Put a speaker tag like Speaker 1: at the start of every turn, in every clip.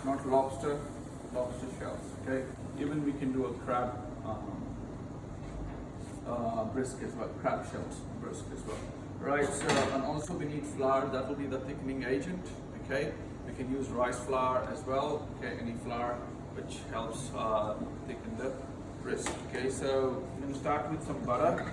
Speaker 1: not lobster, lobster shells. Okay, even we can do a crab bisque as well, crab shells bisque as well. Right, so and also we need flour, that will be the thickening agent. Okay, we can use rice flour as well. Okay, any flour which helps thicken the bisque. Okay, so I'm going to start with some butter.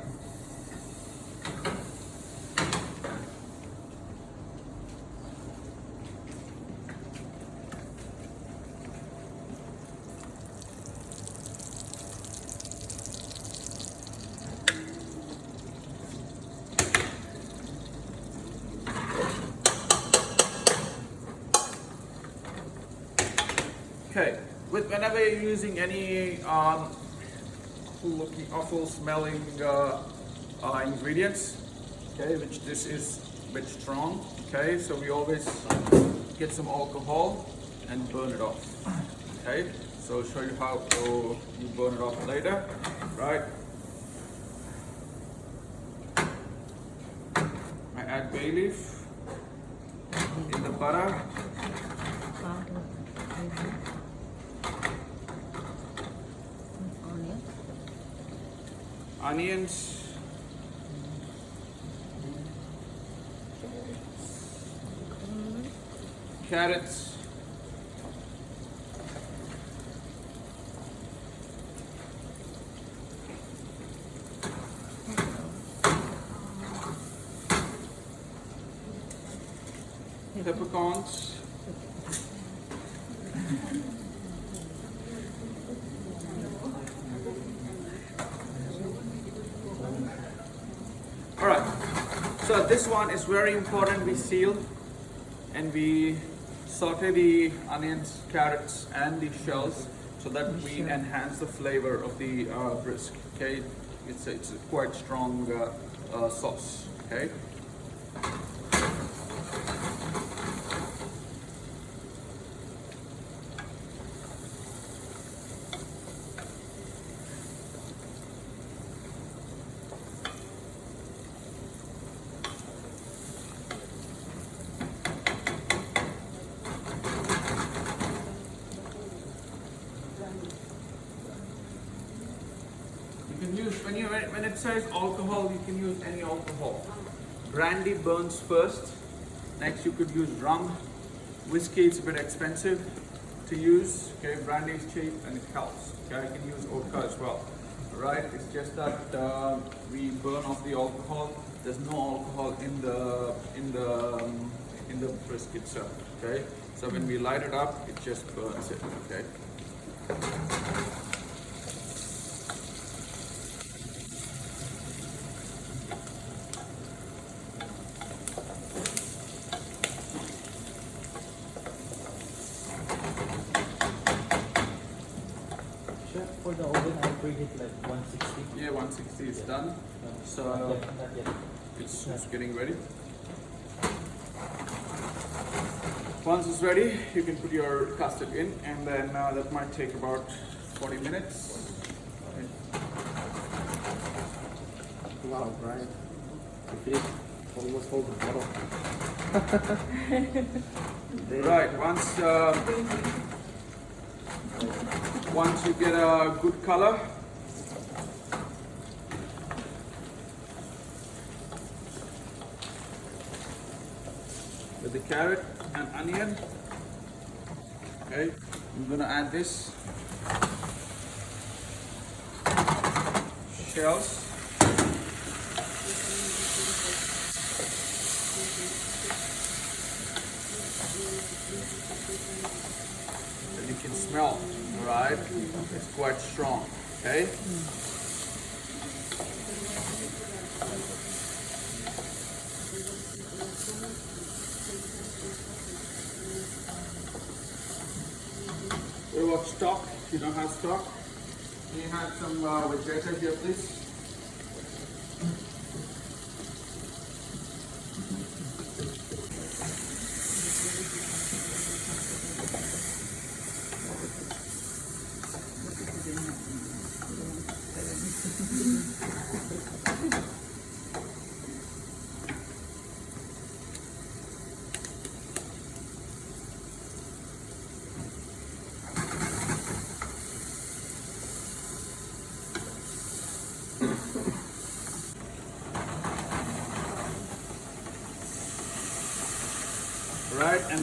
Speaker 1: Okay, whenever you're using any awful smelling ingredients, okay, which this is a bit strong, okay, so we always get some alcohol and burn it off. Okay, so I'll show you how you burn it off later, right? I add bay leaf in the butter. Onions, carrots, peppercorns, all right, so this one is very important. We seal and we saute the onions, carrots and the shells so that we enhance the flavor of the bisque. Okay, it's a quite strong sauce. Okay. You can use, when it says alcohol, you can use any alcohol. Brandy burns first. Next you could use rum. Whiskey is a bit expensive to use. Okay, brandy is cheap and it helps. Okay, you can use vodka as well. Right? It's just that we burn off the alcohol. There's no alcohol in the bisque itself. Okay, so when we light it up, it just burns it. Okay.
Speaker 2: For the oven, I'll preheat like 160.
Speaker 1: Yeah, 160 is done. So
Speaker 2: Not yet.
Speaker 1: it's getting ready. Once it's ready, you can put your custard in, and then that might take about 40 minutes.
Speaker 3: Wow, Brian. You feel almost hold the bottle.
Speaker 1: Right, once you get a good color, with the carrot and onion, okay, I'm gonna add this shells. And you can smell, right? It's quite strong, okay? What about stock? If you don't have stock, can you have some vegeta here, please?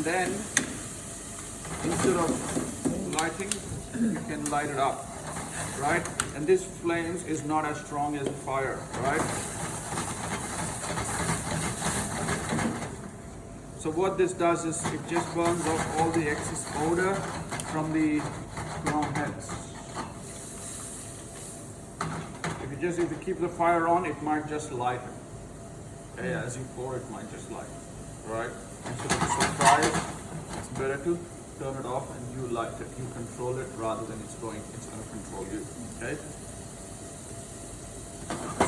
Speaker 1: And then instead of lighting, you can light it up, right? And this flames is not as strong as a fire, right? So what this does is it just burns off all the excess odor from the prawn heads. If you keep the fire on, it might just lighten. Okay, as you pour, it might just lighten, right? Instead of surprise, it's better to turn it off and you light it. You control it rather than it's going to control you. Okay.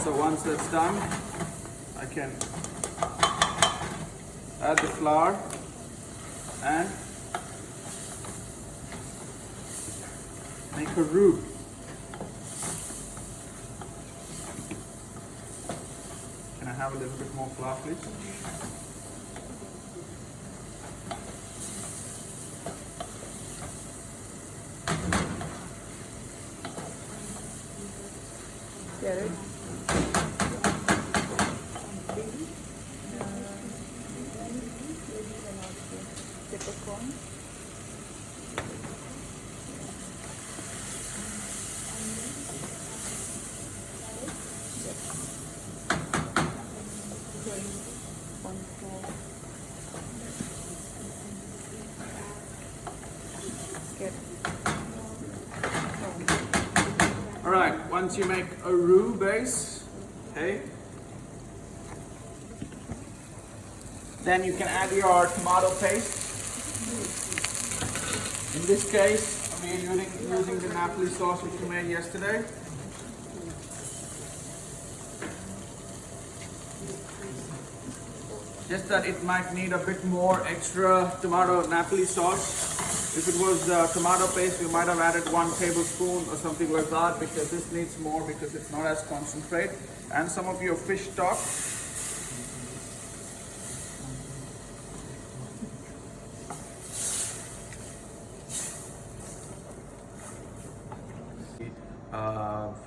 Speaker 1: So once that's done, I can add the flour and make a roux. Can I have a little bit more flour, please?
Speaker 4: Carrot. Peppercorn.
Speaker 1: Alright, once you make a roux base, okay, then you can add your tomato paste. In this case, we are using the Napoli sauce which we made yesterday. Just that it might need a bit more extra tomato Napoli sauce. If it was tomato paste, we might have added 1 tablespoon or something like that, because this needs more because it's not as concentrate. And some of your fish stock.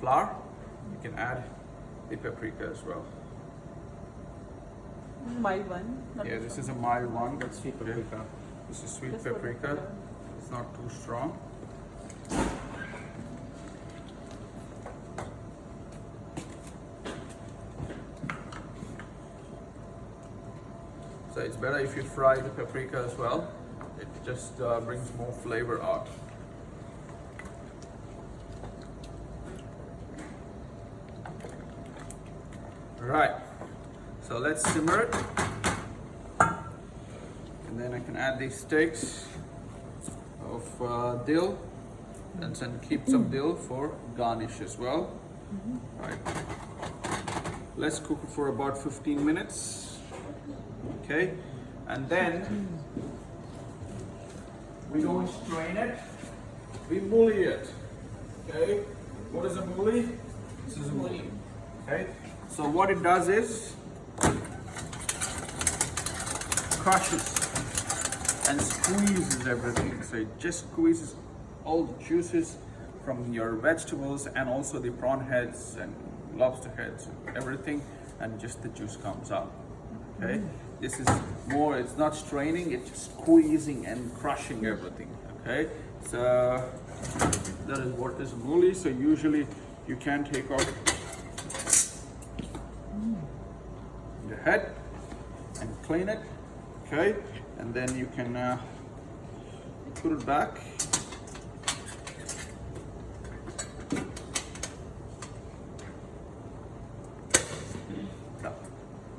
Speaker 1: Flour, you can add the paprika as well.
Speaker 4: Mild one.
Speaker 1: Yeah, this is a mild one.
Speaker 3: That's sweet paprika.
Speaker 1: This is sweet
Speaker 4: Just for the
Speaker 1: paprika.
Speaker 4: color.
Speaker 1: It's not too strong. So it's better if you fry the paprika as well. It just brings more flavor out. Right, so let's simmer it. And then I can add these steaks of dill and then keep some dill for garnish as well. Right. Let's cook it for about 15 minutes. Okay, and then we don't strain it, we mully it. Okay, what is a mully? This is a mully. Okay, so what it does is crushes and squeezes everything. So it just squeezes all the juices from your vegetables and also the prawn heads and lobster heads, everything, and just the juice comes out. Okay, this is more, it's not straining, it's just squeezing and crushing everything. Okay, so that is what is mulli. So usually you can take out the head and clean it. Okay, and then you can put it back.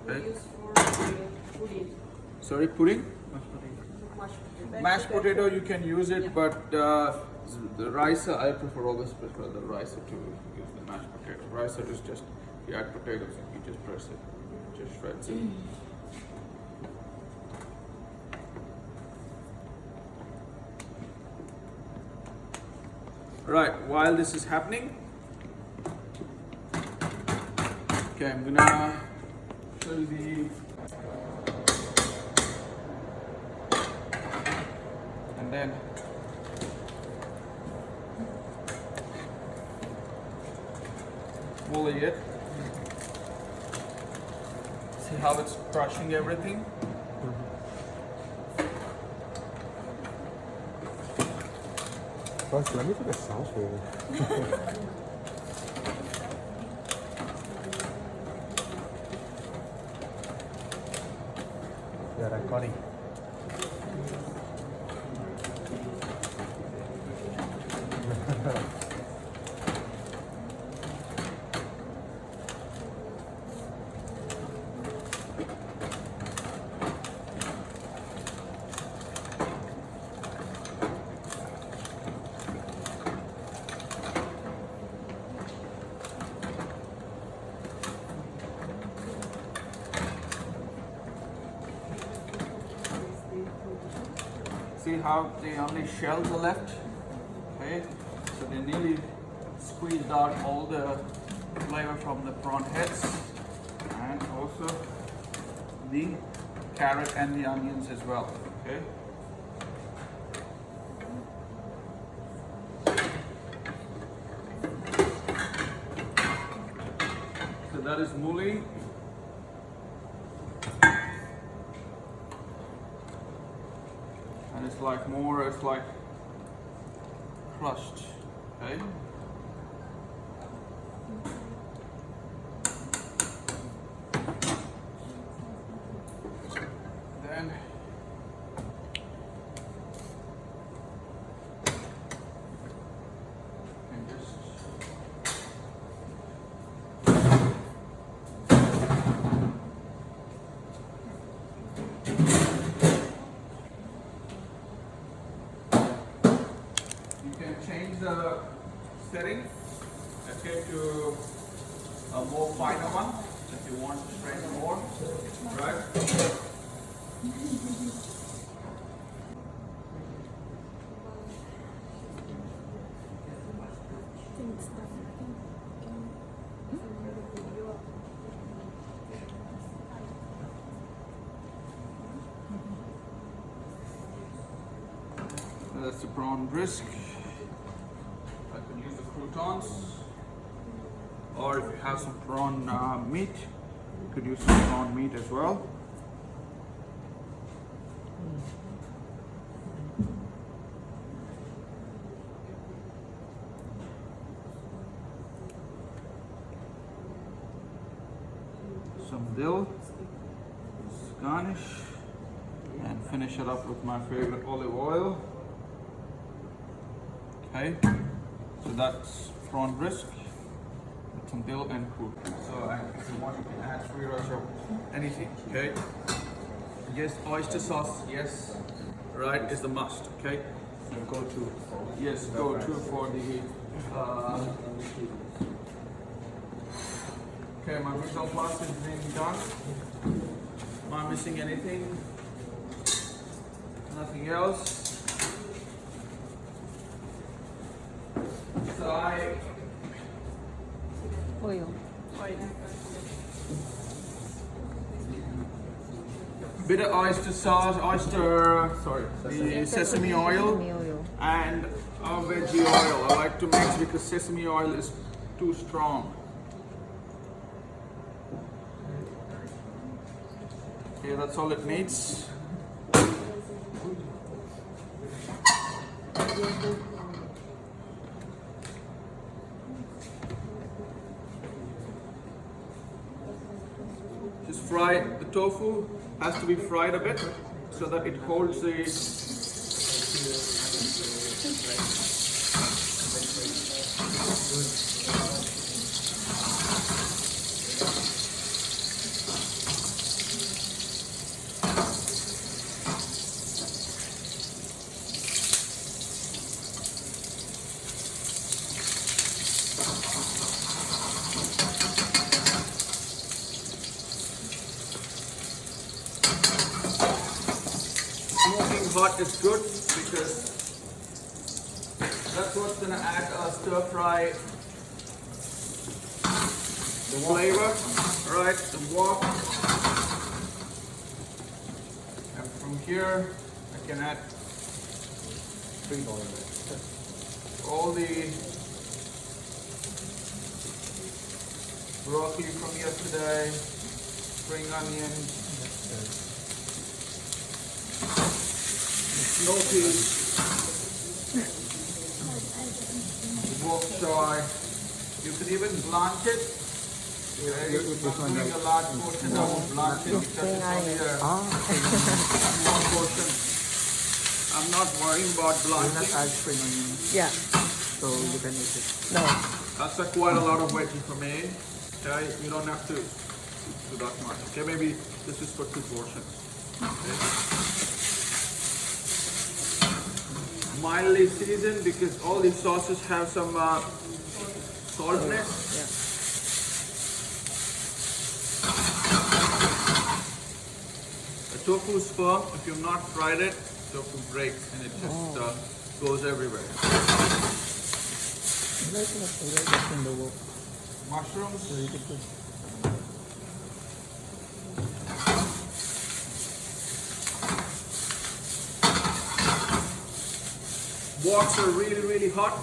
Speaker 1: Okay. Sorry, pudding? Mashed potato you can use it, but the rice, I always prefer the rice to use the mashed potato. Rice is just, you add potatoes and you just press it, just shreds it. Right, while this is happening, okay, I'm gonna fill the, and then mully it. See how it's crushing everything?
Speaker 3: First, let me take a selfie. Yeah, recording.
Speaker 1: See how the only shells are left? Okay, so they nearly squeezed out all the flavor from the prawn heads and also the carrot and the onions as well. Okay. So that is muli. And it's like more, it's like crushed, okay? Then and just you can change the setting, okay, to a more finer one if you want to strain more, right? That's the prawn Bisque. I can use the croutons, or if you have some prawn meat, you could use some prawn meat as well. Some dill, garnish, and finish it up with my favorite olive oil. Okay, so that's prawn Bisque with some dill and fruit. So if you want, you can add sweeteners or anything. Okay. Yes, oyster sauce. Yes, right is the must. Okay.
Speaker 3: Go to.
Speaker 1: Yes, go to for the. Okay, my mise en place is being done. Am I missing anything? Nothing else. So
Speaker 4: Oil.
Speaker 1: bit of oyster sauce, the sesame oil,
Speaker 4: Sesame oil.
Speaker 1: and veggie oil. I like to mix because sesame oil is too strong. Okay, that's all it needs. Just fry the tofu, has to be fried a bit so that it holds the smoking hot is good because that's what's gonna add a stir fry flavor, right? The wok. And from here, I can add all the broccoli from yesterday, spring onion, snow peas. You could even blanch it. Okay,
Speaker 3: you eat this
Speaker 1: I'm
Speaker 3: one,
Speaker 1: doing
Speaker 3: right?
Speaker 1: a large portion. I will blanch it because it's only a small portion. I'm not worrying about
Speaker 3: Will not
Speaker 1: blanching.
Speaker 3: add spring onion,
Speaker 4: Yeah.
Speaker 3: so you can eat it.
Speaker 4: No.
Speaker 1: That's quite a lot of veggie for me. Okay, you don't have to do that much. Okay, maybe this is for 2 portions. Okay. Mildly seasoned because all these sauces have some saltness.
Speaker 4: Yeah.
Speaker 1: The tofu is firm. If you've not fried it, tofu breaks and it just goes everywhere.
Speaker 3: I like it in the wok.
Speaker 1: Mushrooms.
Speaker 3: Very good.
Speaker 1: Woks are really, really hot.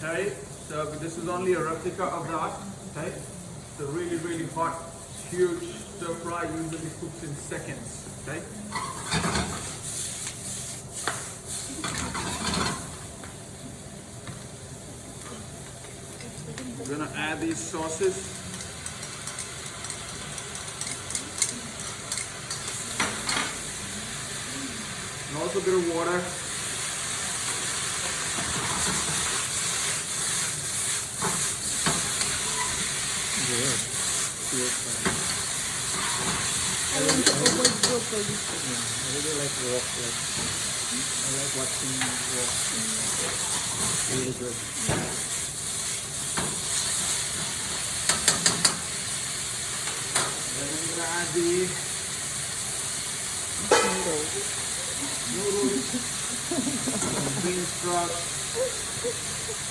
Speaker 1: Okay, so this is only a replica of that. Okay, it's a really, really hot, huge stir fry. Usually cooks in seconds. Okay. We're gonna add these sauces. And also a bit of water.
Speaker 3: Good. Good.
Speaker 4: I want to avoid broccoli.
Speaker 3: Yeah, I really like wok. I like watching wok. Really good.
Speaker 1: Then we're gonna add the noodles, bean sprouts,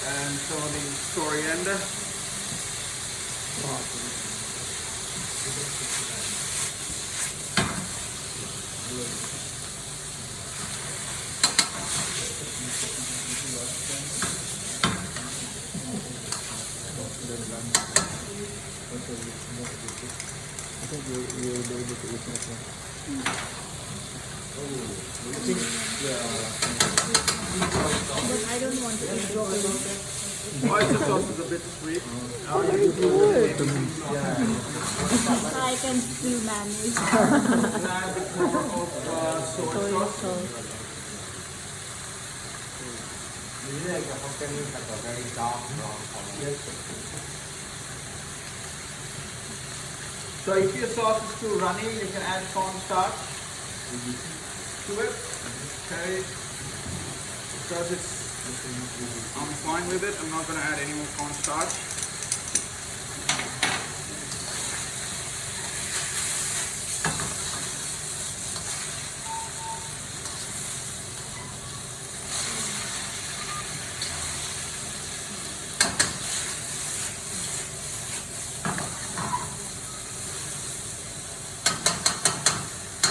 Speaker 1: and some of the coriander.
Speaker 3: I think you'll be able to eat that one.
Speaker 4: But I don't want to eat broccoli.
Speaker 1: Oyster sauce is a bit sweet.
Speaker 4: I can still manage.
Speaker 1: Add a bit more of soy
Speaker 4: Soy
Speaker 1: sauce.
Speaker 4: sauce.
Speaker 1: So if your sauce is too runny, you can add cornstarch to it. Okay. Because I'm fine with it. I'm not going to add any more cornstarch.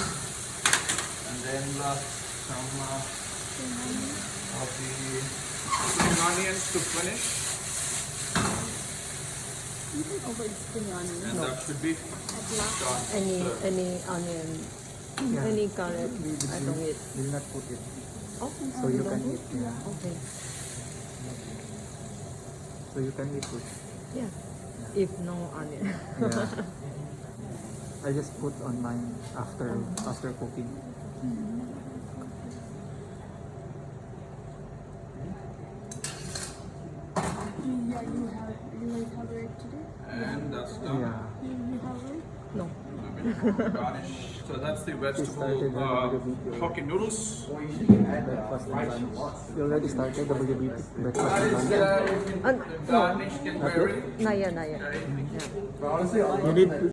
Speaker 1: And then some of the spring onions to finish.
Speaker 4: You can avoid spring onion.
Speaker 1: And that should be
Speaker 4: At last.
Speaker 1: done.
Speaker 5: Any
Speaker 1: So-
Speaker 5: onion,
Speaker 3: Yeah.
Speaker 5: any carrot,
Speaker 3: We
Speaker 5: I don't eat.
Speaker 3: will not put it.
Speaker 5: Okay,
Speaker 3: So you can eat. Yeah.
Speaker 5: Okay,
Speaker 3: So you can eat it.
Speaker 5: yeah. If no onion.
Speaker 3: Yeah. I just put on mine after cooking.
Speaker 4: Yeah, you have it today?
Speaker 1: And that's done.
Speaker 3: Yeah.
Speaker 4: You have it?
Speaker 5: No.
Speaker 1: Garnish. So that's the
Speaker 3: started
Speaker 1: vegetable
Speaker 3: the video.
Speaker 1: hockey noodles.
Speaker 3: Breakfast and lunch. You already started the breakfast
Speaker 1: That is,
Speaker 3: and lunch.
Speaker 1: you can
Speaker 5: No.
Speaker 1: garnish can vary.
Speaker 5: Not yet, not yet.
Speaker 1: Okay.
Speaker 5: Yeah.
Speaker 3: You need